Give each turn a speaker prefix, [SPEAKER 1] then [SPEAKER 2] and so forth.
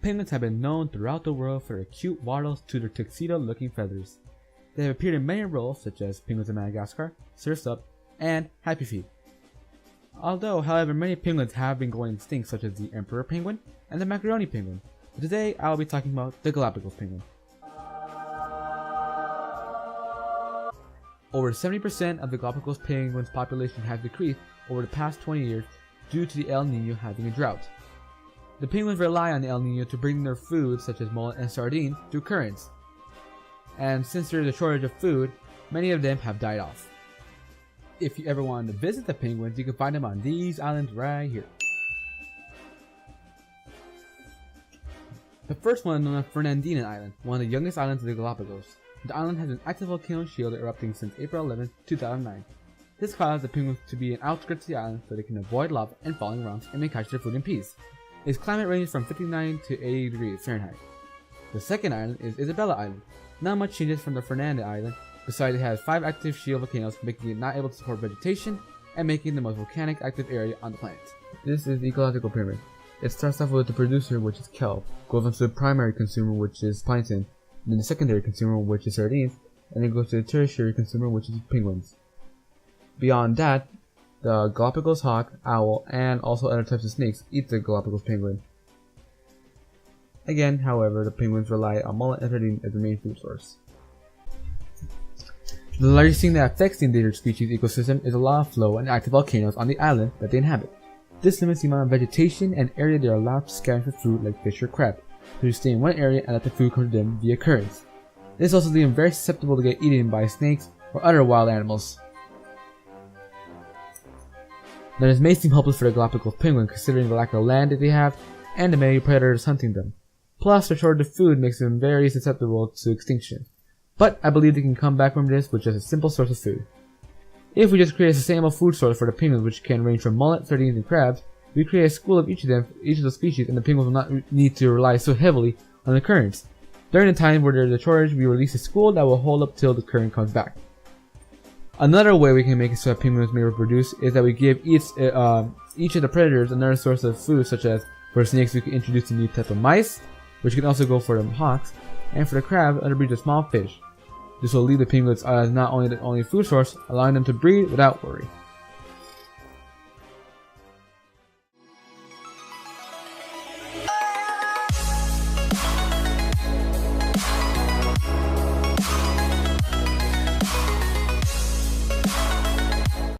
[SPEAKER 1] Penguins have been known throughout the world for their cute wattles to their tuxedo-looking feathers. They have appeared in many roles such as Penguins of Madagascar, Surf's Up, and Happy Feet. Although, however, many penguins have been going extinct, such as the emperor penguin and the macaroni penguin. But today, I will be talking about the Galapagos penguin. Over 70% of the Galapagos penguins population has decreased over the past 20 years due to the El Niño having a drought. The penguins rely on the El Niño to bring their food, such as mullet and sardines, through currents. And since there is a shortage of food, many of them have died off. If you ever wanted to visit the penguins, you can find them on these islands right here. The first one is known as Fernandina Island, one of the youngest islands of the Galapagos. The island has an active volcano shield erupting since April 11, 2009. This caused the penguins to be in outskirts of the island so they can avoid lava and falling rocks and may catch their food in peace. Its climate ranges from 59 to 80 degrees Fahrenheit. The second island is Isabella Island. Not much changes from the Fernandina Island, besides it has 5 active shield volcanoes, making it not able to support vegetation and making it the most volcanic active area on the planet. This is the ecological pyramid. It starts off with the producer, which is kelp, goes on to the primary consumer, which is plankton, and then the secondary consumer, which is sardines, and then goes to the tertiary consumer, which is penguins. Beyond that, the Galapagos hawk, owl, and also other types of snakes eat the Galapagos penguin. Again, however, the penguins rely on mullet and sardine as the main food source. The largest thing that affects the endangered species ecosystem is the lava flow and active volcanoes on the island that they inhabit. This limits the amount of vegetation and area they are allowed to scavenge for food like fish or crab, so they stay in one area and let the food come to them via currents. This also leaves them very susceptible to get eaten by snakes or other wild animals. Now, this may seem hopeless for the Galapagos penguin considering the lack of land that they have and the many predators hunting them. Plus, the shortage of food makes them very susceptible to extinction. But I believe they can come back from this with just a simple source of food. If we just create a sustainable food source for the penguins, which can range from mullet, sardines, and crabs, we create a school of each of the species, and the penguins will not need to rely so heavily on the currents. During the time where there is a shortage, we release a school that will hold up till the current comes back. Another way we can make it so that penguins may reproduce is that we give each of the predators another source of food, such as for snakes we can introduce a new type of mice, which can also go for the hawks, and for the crab, another breed of small fish. This will leave the penguins as not only the only food source, allowing them to breed without worry.